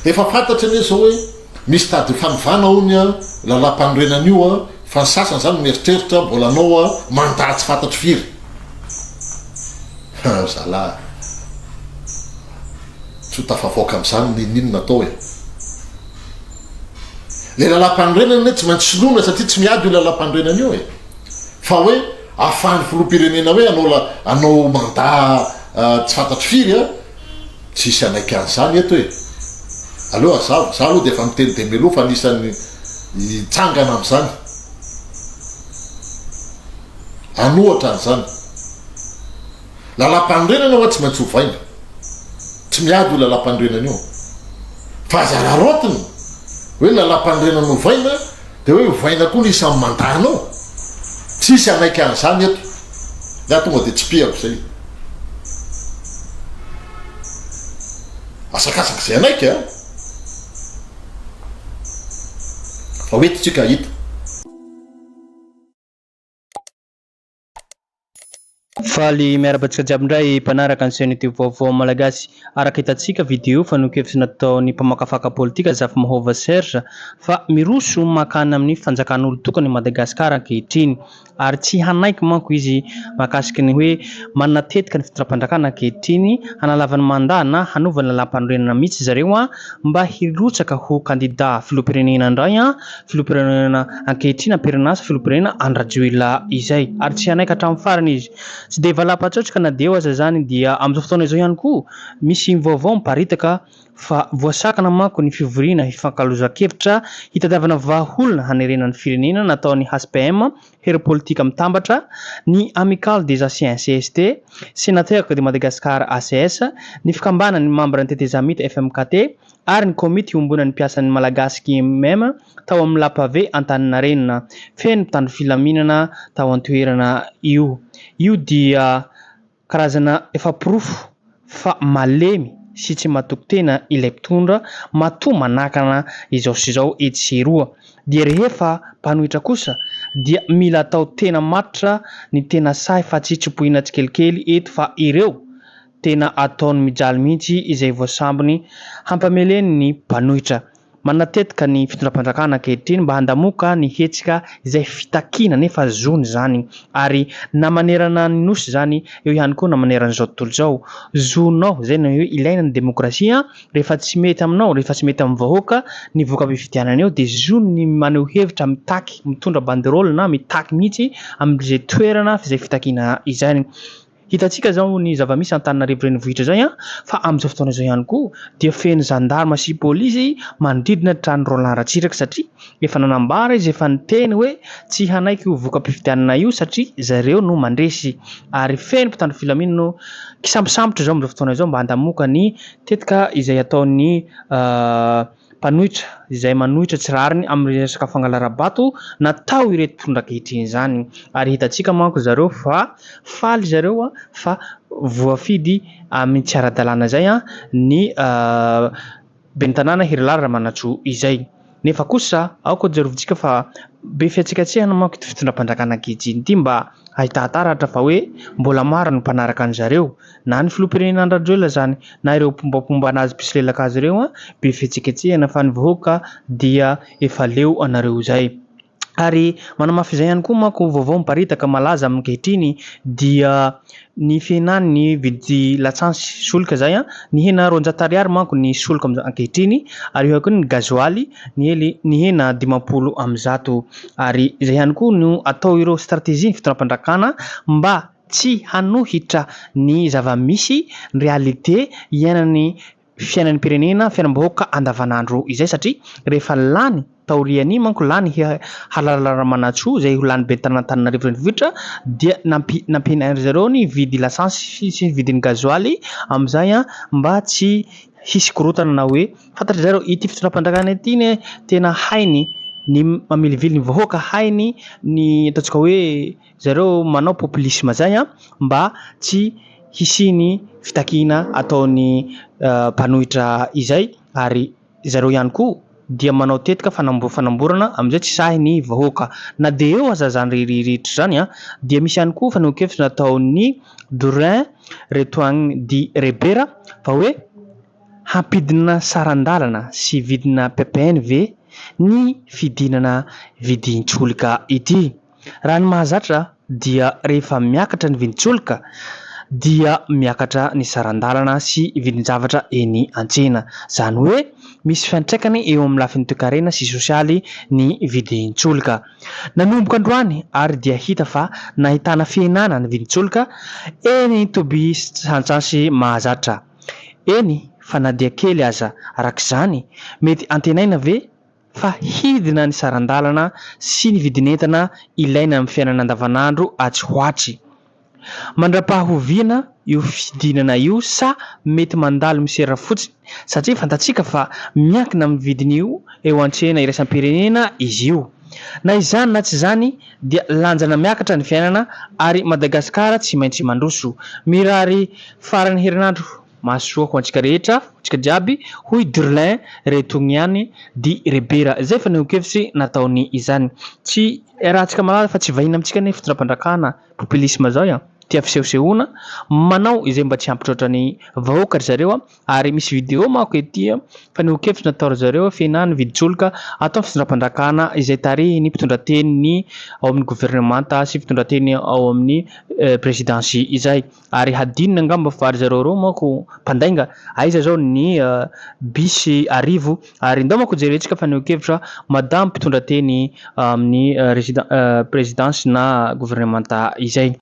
efa fantatry ny zao hoe misy tady fanovana honya lalam-panorenan'io a fa ny sasany zany mieritreritra mbola anao a mandaa tsy fantatry firy zala tsy ho tafavoaka am'izany ninino natao e le lalam-panorenana tsy maintsy soloana satria tsy miady io lalam-panorenana io e fa hoe ahafahan'ny filoam-pirenena hoe anao mandaa tsy fantatry firy a tsisy anaiky an'izany eto e aleoa za aloha de efa miteny de meloa fa anisan'ny itsangana am'izany anohatra an'izany lalam-panorenana hoa tsy maintsy hovaina tsy miady io lalam-panorenana io fa zararotiny hoe lalam-panorenana hovaina de hoe hovaina koa ny isan'ny mandanao tsisy anaiky an'izany eto za tonga de tsy piako zay asakasaky zay anaiky a fa oety tsika hita faly miarabatsika jiaby indray mpanaraka ny chaîne vaovao malagasy araka hitantsika video fa nokefitsy nataon'ny mpamakafaka politika Zafy Mahova Serge fa miroso makany amin'ny fanjakan'olo tokony Madagasikara ankehitriny ary tsy hanaiky manko izy makasiky ny hoe manatetika ny fitondram-panjakana ankehitriny hanalavany mandat na hanovany lalam-panorenana mihitsy zareo a mba hirotsaka ho kandida filoham-pirenena indray a filoham-pirenena ankehitriny ampirenasa filoham-pirenena Andradjoila izay ary tsy hanaiky hatramin'ny farany izy tsy de valapatsaotrika na de eo aza zany dia amin'izao fotoana izao ihany koa misy vaovao miparitaka fa voasakana manko ny fivoriana hifankalozan-kevitra hitadiavana vahaolona hanerenan'ny firenena nataon'ny HPM hery politika mitambatra ny Amicale des Anciens CST sénateur de Madagascar ACS ny fikambanany membre ny TT Zamita FMKT ary ny komity iombonan'ny mpiasan'ny malagasy KMM tao amin'ny lapave Antaninarenina feno mpitandro filaminana tao an-toerana io dia karazana efa pirofo fa malemy sy tsy mahatoky tena ilay mpitondra matoa manakana izao sy izao etseroa dia rehefa mpanohitra kosa dia mila atao tena matra ny tena say fa tsy tsipohina tsikelikely eto fa ireo tena ataony mijaly mihitsy izay voasambony hampameleny ny mpanohitra manatetika ny fitondram-panjakana ankehitriny mba handamoka ny hetsika izay fitakina nefa zony zany ary namanerana ny nosy zany eo ihany koa namanerana zao tontolo zao zonao zay na hoe ilaina ny demokrasia rehefa tsy mety aminao rehefa tsy mety amin'ny vahoaka ny voka-pifidianana eo de zony ny maneho hevitra mitaky mitondra banderole na mitaky mihitsy amin'izay toerana izay fitakina izany hitantsika zao ny zava-misy Antananarivo renivohitra zay fa amin'izao fotoana izao ihany koa dia feno zandarma sy polisy manodidina trano Roland Ratsiraka satria efa nanambara izy efa niteny hoe tsy hanaiky io voka-pifidianana io satria zareo no mandresy ary feno mpitandro filaminana no kisambosambotra zao amin'izao fotoana izao mba handamoka ny tetika izay ataon'ny mpanohitra izay manohitra tsirariny amin'ny resaka fangalarabato natao ireto mpitondra ankehitriny zany ary hitantsika manko zareo fa faly zareo fa voafidy amin'ny tsy ara-dalàna zay ny ben'ny tanàna Herilara Manatso izay nefa kosa aoka jerovintsika fa be fiatsikatsehana manko ity fitondram-panjakana ankehitriny ity mba ahitataratra fa hoe mbola maro ny mpanaraka an'zareo na ny filoham-pirenena Andradjoila zany na ireo pombapomba anazy pisilelaka azy ireo be fiatsiketsehana fa ny vahoaka dia efa leo anareo zay ary manamafy izay ihany koa manko vaovao miparitaka malaza amin'ny ankehitriny dia ny fihenany ny vidy latsansy solika zay ny hena 200 ariary manko ny solika ankehitriny ary eo koa ny gazoaly ny hena 50 ary izay ihany koa no atao ireo stratégie ny fitondram-pandrakana mba tsy hanohitra ny zava-misy ny réalité iainan'ny fiainan'ny pirenena fiainam-bahoaka andavanandro izay satria rehefa lany taoriany manko lany Herilara Manatso zay lany be Antananarivo renivohitra dia nampihena zareo ny vidy lasansy sy vidin'ny gazoaly amin'izay mba tsy hisy korotana na hoe fantatry zareo ity fitondram-pandrakana ity tena hainy ny mamilivily ny vahoaka hainy ny ataontsika hoe zareo manao populisme zay mba tsy hisiny fitakina ataon'ny mpanohitra izay ary zareo ihany koa dia manao tetika fanamborana amin'izay tsy sahy ny vahoaka na de eo aza zany rehetra zany dia misy ihany koa fanao-kevitra nataon'ny Dorin Retoigny di Rebera fa hoe hampidina sarandalana sy vidina PPN ve ny fidinana vidin-tsolika ity? Raha ny mahazatra dia rehefa miakatra ny vidin-tsolika dia miakatra ny sarandalana sy vidin-javatra eny an-tsena. Zany hoe misy fiantraikany eo amin'ny lafin'ny toe-karena sy sosialy ny vidin-tsolika. Nanomboka androany ary dia hita fa nahitana fihenana ny vidin-tsolika eny Toby sy Antsansy mahazatra. Eny fa na dia kely aza arak'izany mety antenaina ve fa hidina ny sarandalana sy ny vidin'entana ilaina amin'ny fiainana andavanandro atsy-hoatsy. Mandra-pahahoviana io fidinana io sa mety mandalo misera fotsiny satria fantatsika fa miankina amin'ny vidin'io eo an-tsena iraisam-pirenena izy io. Na izany na tsy izany dia lanjana miakatra ny fiainana ary Madagasikara tsy maintsy mandroso. Mirary farany herinandro mahasoa ho antsika rehetra, antsika jiaby, hoy Durlin Retoniany Di Rebera. Izay fanehoan-kevitry nataony izany. Tsy rahantsika malaza fa tsy vahiny amintsika ny fitondram-pandrakana populisme zao ya. Tia fisehosehoana manao izay mba tsy hampitroatra ny vahoaka ry zareo ary misy vidéo manko ety fanehoan-kevitry natao ry zareo fihenany vidin-tsolika atao fitondram-pandrakana izay tarihiny mpitondrateny ao amin'ny gouvernemanta sy fitondrateny ao amin'ny presidansy izay ary hadinina angamba fa ry zareo reo manko mpandainga aiza zao ny bisy arivo ary ndao manko jerentsika fanehoan-kevitra madame mpitondrateny amin'ny presidansy na gouvernemanta izay.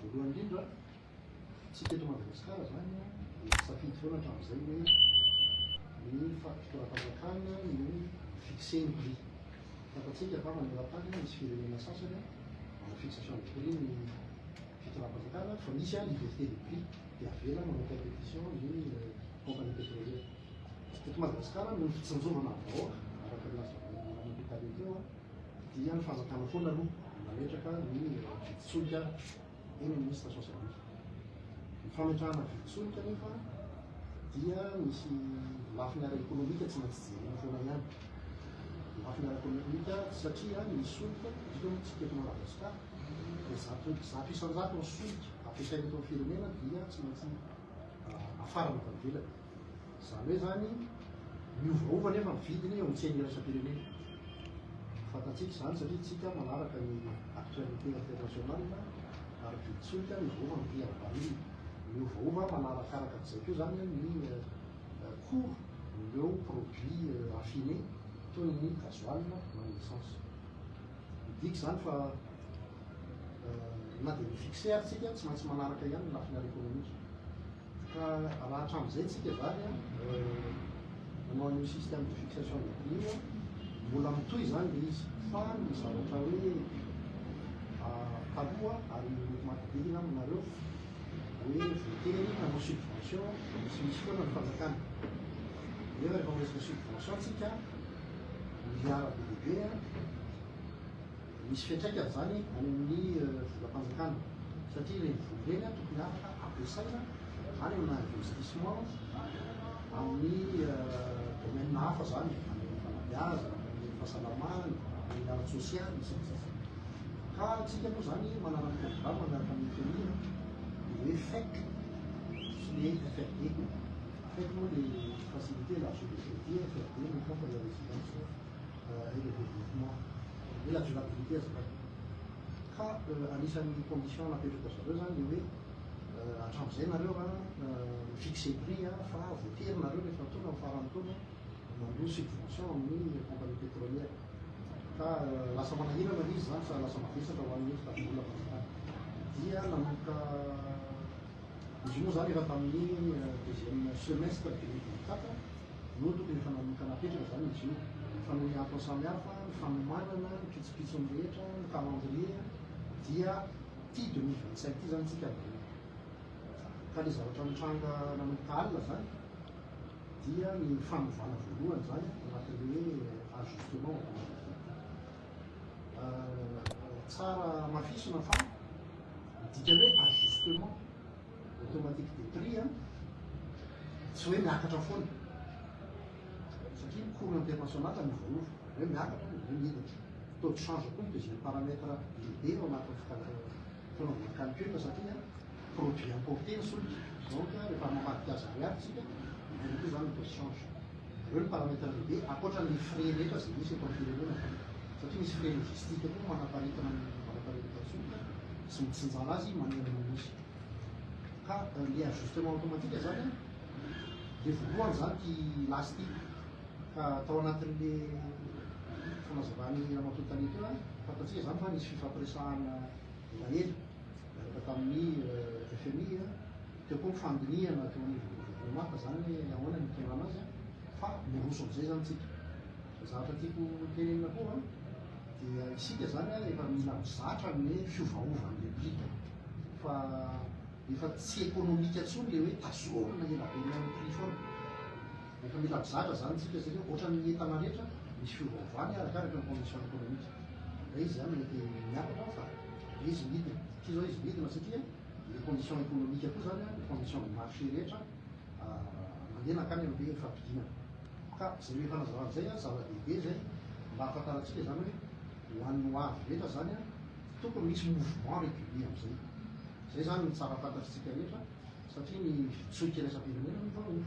Voalohany indrindra tsy teto Madagasikara zany safidy foana hatramin'izay hoe ny fitoeram-panjakana no fixeny prix. Fantatsika fa maneran-tany misy firenena sasany manao fixation de prix ny fitoeram-panjakana fa misy liberté de prix dia avela manao compétition ny compagnie pétrolière. Teto Madagasikara no fitsanjovana vahoaka araka ny laza namapitany teo dia ny fanjakana foana aloha nametraka ny viditsolika eny amin'ny station service. Ny fametrahana viditsolika nefa dia misy lafiny ara-ekônomika tsy maintsy jerena foana ihany. Lafiny ara-ekônomika satria ny solika izy moa tsy teto Madagasikara dia zato isan-jato ny solika ampiasaina eto amin'ny firenena dia tsy maintsy afarana avy ivelany. Izany hoe zany miovaova nefa ny vidiny eo amin'ny tsena iraisam-pirenena. Fantatsika izany satria tsika manaraka ny actualité internationale ary viditsolika miovaova amin'ny prix amin'ny miovaova manarakaraka an'izay koa zany ny cours ireo produit raffiné toy ny gasoil na ny essence. Midika zany fa na dia mifixe ary tsika tsy maintsy manaraka ihany ny lafiny ara-ekônomika. Ka raha hatramin'izay tsika zany manao an'io système de fixation de prix io mbola mitohy zany le izy fa ny zavatra hoe taloha ary mety mampidinina aminareo hoe voatery nanao subvention misy foana ny fanjakana. Nefa rehefa miresaka subvention tsika milliard be dehibe misy fiantraikany zany any amin'ny volam-panjakana satria reny vola reny tokony afaka ampiasaina any amina investissement amin'ny domaine hafa zany amin'ny fanabeaza, amin'ny fahasalamana, amin'ny ara-tsosialy isitsisy. Ka tsika moa zany manana ny programme miaraka amin'ny FMI hoe FEC sy le FRD. FEC moa le facilité l'argent de crédit, FRD le fonds pour la résilience et le développement et la durabilité azafady. Ka anisan'ny condition napetraka zareo zany le hoe hatramin'izay nareo fixe prix fa voatery nareo rehefa taona amin'ny faran'ny taona mandroa subvention amin'ny compagnie pétrolière. Ka lasa manahirana izy zany sa lasa mavesatra ho an'ny tafibola fanjakana. Dia nanomboka izy moa zany efa tamin'ny deuxième semestre 2024 no tokony efa nanomboka napetraka zany izy io. Fa noho ny antony samihafa ny fanomanana ny pitsopitsony rehetra ny calendrier dia ty 2025 ty zany tsika ka le zavatra mitranga nanomboka alina zany dia ny fanovana voalohany zany anatin'le hoe ajustement tsara mafisina fa midika hoe ajustement automatique de prix tsy hoe miakatra foana satria cours international mivaova hoe miakatra hoe miditra taux de change koa ny deuxième paramètre lehibe eo anatin'ny fanaovana calcul satria produit importé ny solika donc rehefa mamadika azy ariary tsika koa zany taux de change reo ny paramètre lehibe akoatran'ny frais rehetra zay misy eto amin'ny firenena satria misy frais logistique koa manaparitana solika sy mitsinjana azy manerana misy. Ka le ajustement automatique zany le voalohany zany ty lasy ty ka tao anatin'le fanazavany ramatotany teo fantatsika zany fa nisy fifampiresahana elaela miaraka tamin'ny FMI teo koa mifandinihana teo amin'ny gouvernement zany hoe ahoana ny tondrana azy fa miroso am'izay zany tsika. Zavatra tiako tenenina koa dia isika zany efa mila mizatra ny fiovaovan'le prix fa efa tsy économique intsony le hoe tazomina elabe amin'ny prix foana. Efa mila mizatra zany tsika satria ohatran'ny entana rehetra misy fiovaovany arakaraka ny condition économique. Izy zany mety miakatra fa izy midina ty zao izy midina satria le condition économique koa zany le condition de marché rehetra mandeha nakany am'le fampidinana. Ka zay hoe fanazavana zay zava-dehibe zay mba ahafantarantsika zany hoe ho an'ny ho avy rehetra zany tokony misy mouvement régulier am'izay. Zay zany ny tsara fantatritsika rehetra satria ny viditsolika iraisam-pirenena mivaova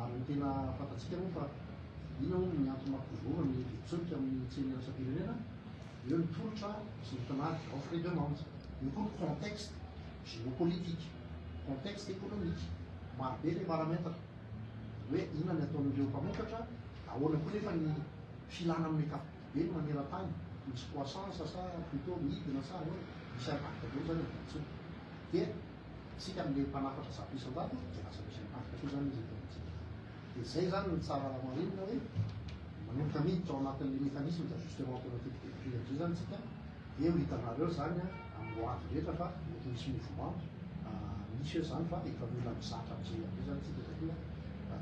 ary ny tena fantatsika moa fa ina moa ny antony mampivoava ny viditsolika amin'ny tsena iraisam-pirenena eo ny tolotra sy ny tanary offre et demande. Io koa ny contexte géopolitique, contexte économique, marobe le paramètre hoe inona ny ataon'ireo mpamokatra ahoana koa nefa ny filana amin'ny ankapobeny maneran-tany misy croissance sa plutôt midina sa hoe misy impacte daholo zany viditsolika. Dia tsika am'le mpanafatra zato isan-jato dia lasa misy impacte koa zany izy etontsika. Dia zay zany ny tsara marinina hoe manomboka miditra ao anatin'le mécanisme d'ajustement automatique de prix am'izay zany tsika dia ho hitanareo zany amin'ny ho avy rehetra fa mety misy mouvement misy eo zany fa efa mila mizatra am'izay am'izay zany tsika satria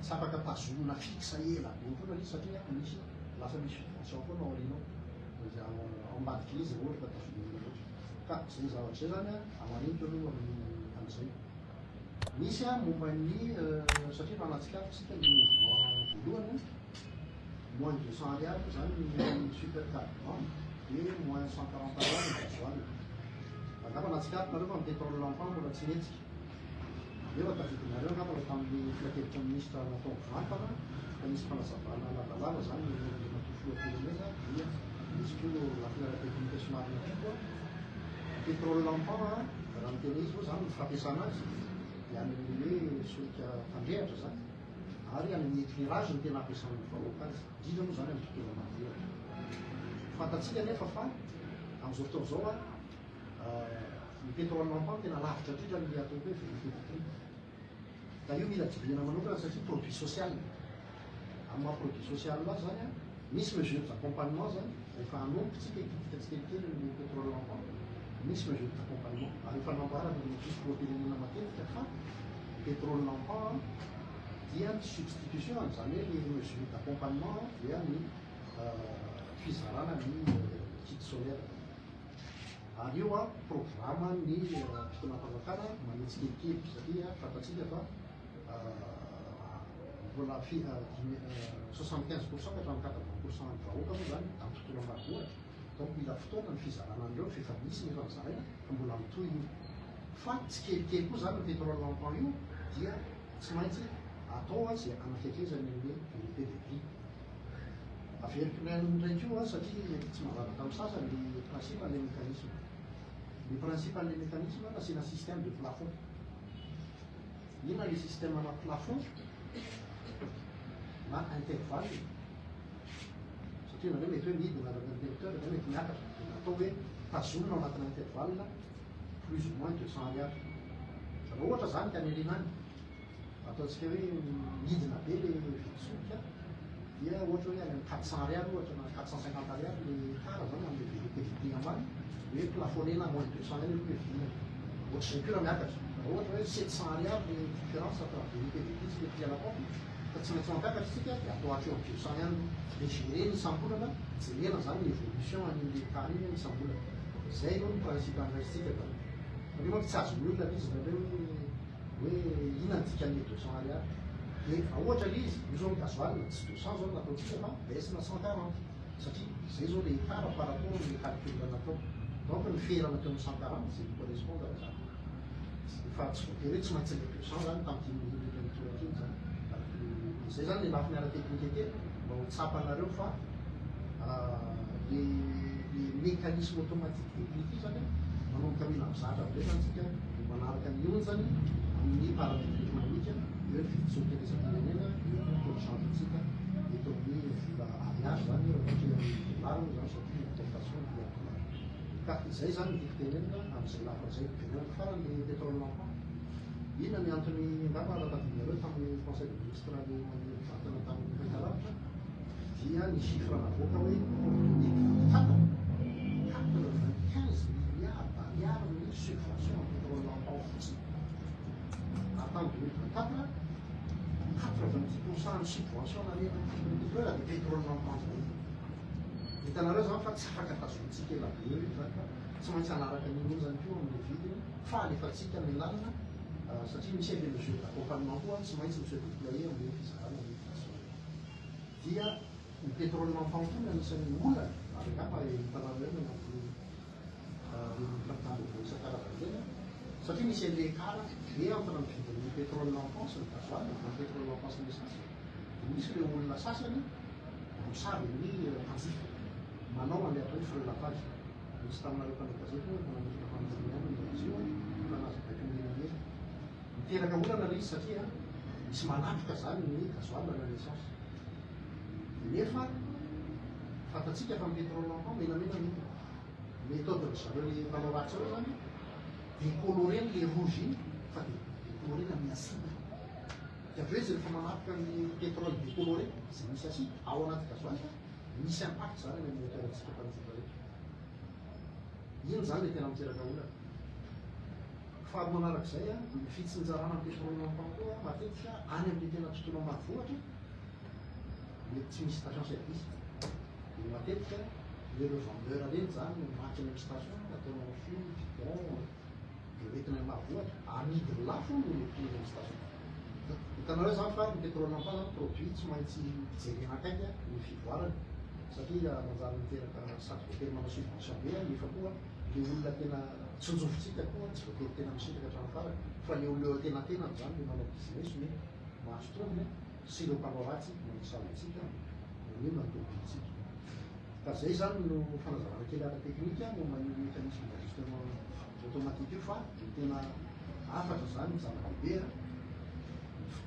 tsy afaka tazomina fixa ela be foana izy satria misy lasa misy subvention foana ao aorianao ao ambadiky izy ohatra ka tazomina loatra. ka zay zavatra zay zany aman'indro aloha amin'izay misy momba ny satria manatsikaritsika ny mouvement voalohany moins 200 ariary zany ny super carburant dia moins 140 ariary ny gasoil angamba natsikaritra fa ny pétrole lampan mbola tsy netsika eo tafidinareo angamba tamin'ny filan-kevitra ministra natao vantana ka misy fanazavana lavalava zany natofoloam-pirenena dia misy koa la filaram-technique somary koa pétrole lampan raha ny tena izy moa zany ny fampiasana azy dia amin'ny hoe solika tandrehatra zany ary amin'ny éclairage ny tena ampiasan'ny vahoaka azy indrindra moa zany amin'ny tontolo mandrehatra fantatsika nefa fa amin'izao fotoana zao ny pétrole lampan tena lavitra indrindra ny atao hoe vérité du prix da io mila jibina manokana satria produit social amin'ny maha produit social azy zany misy mesure d'accompagnement zany rehefa hanompotsika ikitika tsikelikely ny pétrole lampan misy mesure d'accompagnement ary efa nambarana ny fifiloam-pirenena matetika fa pétrole lampan dia ny substitution zany hoe le mesure d'accompagnement dia ny fizarana ny kit solaire ary io programme ny fitonam-pavakana manetsikelikely satria fantatsika fa mbola 75% ka 80% ny vahoaka moa zany amin'ny tontolo ambanivohitra donc mila fotoana ny fizarana an'ireo fefa misy nefa mizaraina fa mbola mitohy io fa tsy kelikely koa zany ny pétrole lampan io dia tsy maintsy atao zay anakekezany hoe vérité de prix averiko ndraiky io satria tsy mazava tamin'ny sasany le principe le mécanisme le principe le mécanisme nasiana système de plafond ina le système ana plafond na intervalle satria nareo mety hoe midina interrupteur nareo mety miakatra atao hoe tazomina ao anatin'ny intervalle plus ou moins 200 ariary raha ohatra zany ka anelina any ataontsika hoe midina be le vidisolika dia ohatra hoe any 400 ariary ohatra na 450 ariary le tara zany amin'ny vérité vidigna ambany hoe plafonnena moins 200 ariary le vidina ohatr'izay koa raha miakatra raha ohatra hoe 700 ariary le différence entre la vérité vidizy le prix à la pompe fa tsy maintsy mampiakatra isika dia atao hatreo amin'ny 200 ihany le gérena isambolana jerena zany ny évolution an'le tara iny isambolana zay aloha ny principe andraisitsika da ary moa tsy azony olona izy nareo hoe ina dika ny 200 ariary dia ohatra le izy io zao ny gasoil tsy 200 zao nataotsika fa baissina 140 satria zay zao le tara par rapport le calcul natao donc ny ferana teo amin'ny 140 zay correspondre zany fa tsy voatery hoe tsy maintsy le 200 zany tamin'ny torakiny zany zay zany le lafiny ara-teknika kely mba ho tsapanareo fa le mécanisme automatique technique zany manomboka mila mizatra am'zay zany tsika manaraka ny onjany amin'ny paramètre économique eo ny fidisolom-pirenena eo ny taux-de-change-tsika eto amin'ny vola ariary zany ohatra dollaro zany satria importation via dollar ka zay zany ny diktenenina amin'izay lafan'izay venena farany le pétrole lampan ina ny antony ngamba rahatadinareo tamin'ny conseil de ministre le vatana tamin'ny fankalavitra dia ny chiffre navoaka hoe 95 milliards d'ariary ny subvention en pétrole lampan fotsiny atteint 2024 90% ny subvention narena distributeur de pétrole lampan zany hitanareo zany fa tsy afaka tazontsika elabe zany fa tsy maintsy anaraka ny onjany koa amin'ny vidiny fa alefatsika ny lalina satria misy le mesure d'accompagnement koa tsy maintsy misy déployer amin'ny fizarana ny inflation dia ny pétrole lampan koa anisan'ny olana ary ngamba hitanareo anatin'ny plateforme isan-karazany reny satria misy an'le écart be entre ny vidin'ny pétrole lampan sy ny gasoil ny pétrole lampan sy ny essence dia misy le olona sasany mosavy ny mpanjifa manao an'le atao hoe frelatage misy taminareo mpanekazety hoe manamosika fanjiniany ny azio fanazy baikonyrenanely miteraka olana le izy satria misy manapoka zany ny gasoil na essence nefa fantatsika fa ny pétrole lampan menamena ny méthode zareo le mpanao ratsy reo zany décoloreny le rouge iny fa de décoloreny amin'ny acide dia aveo izy rehefa manapoka ny pétrole décoloré zay misy acide ao anaty gasoil misy impact zany ny amin'ny moteurtsika mpanjifa rehetra iny zany le tena miteraka olana fa manarak'izay ny fitsinjarana ny pétrole lampan koa matetika any amin'ny tena tontolo ambanivohitra mety tsy misy station service dia matetika ireo vendeur reny zany maty ny station ataonao fio bidon de entina mavoatra amidy lafo no mipiriny station. Hitanareo zany fa ny pétrole nampa zany produit tsy maintsy jerena akaiky ny fivoarany satria manjary miteraka saky voatery manao subvention be nefa koa le olona tena tsonjofotsika koa tsy voatery tena misitaka hatrany farany fa le olona tenatena zany le manao business ny mahazo tombony sy ireo mpanao ratsy manisalantsika hoe mantobotsika. Ka zay zany no fanazavana kely ara teknika no manio mécanisme d'ajustement automatique io fa tena afatra zany zava-dehibe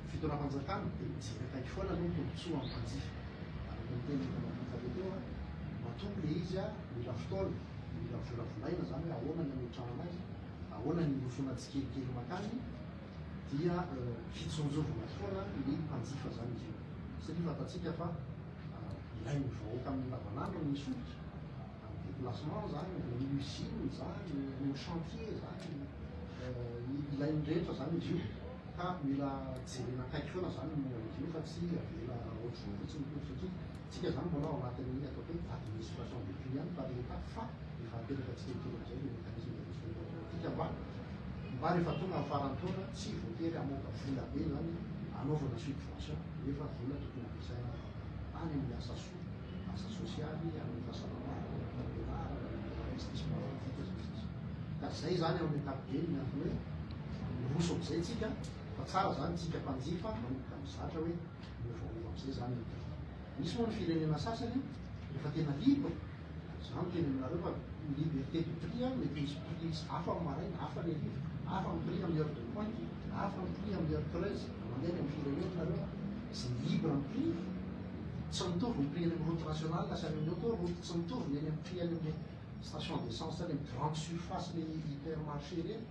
fitoeram-panjakana de mijery akaiky foana aloha tombotsoa amin'ny mpanjifa araka ny teny tavy teo matombo le izy mila fotoana mila volavolaina zany hoe ahoana ny ametrahana anazy ahoana ny losona tsikelikely makany dia fitsonjovona foana ny mpanjifa zany izy io satria fatatsika fa ilainy vahoaka amin'ny lavanandro ny solika amin'ny déplacement zany ny usine zany ny chantier zany ilainy rehetra zany izy io ka mila jerena akaiky foana zany izy io fa tsy avela ohatr'io fotsiny satria tsika zany mbola ao anatin'ny atao hoe administration de client par l'état fa efa apetraka tsikelikely am'zay le mécanisme d'ajustement automatique mba rehefa tonga amin'ny farany taona tsy voatery amoaka vola be zany anaovana subvention nefa vola tokony ampiasaina any amin'ny asa soa asa sosialy amin'ny fahasalamana investissement politique ka zay zany amin'ny étape be ny antony hoe roso am'izay tsika fa tsara zany tsika mpanjifa manomboka mizatra hoe mivaova am'izay zany misy moa ny firenena sasany rehefa tena libre zany teny aminareo fa liberté de prix mety misy prix hafa amin'ny maraina hafa ny ariva hafa amin'ny prix amin'ny heure de pointe hafa amin'ny prix amin'ny heure 13 mandeha amin'ny firenena nareo c'est libre amin'ny prix tsy mitovy ny prix any amin'ny route nationale lasa amin'ny autoroute tsy mitovy ny any amin'ny prix any amin'ny station d'essence any amin'ny grande surface le hypermarché reny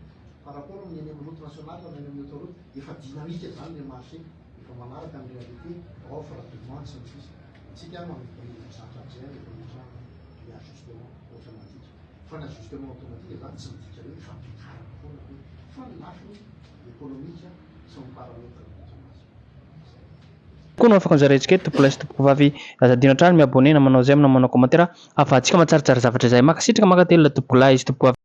par rapport amin'ny any amin'ny route nationale any amin'ny autoroute efa dynamique zany le marché efa manaraka ny réalité offre demande sy ny sisa tsika mamizatra am'zay rehefa mitra le ajustement automatique fa ny ajustement automatique zany tsy midika hoe fampikarana foana hoe fa ny lafiny économique sy ny paramètre koa no afaka anjarentsika eto tompolahy sy tompoko vavy azadino hatrany miabonena manao zay amina manao commentaire afahantsika matsaratsara zavatra zay makasitraka makatelo tompolahy sy tompoko vavy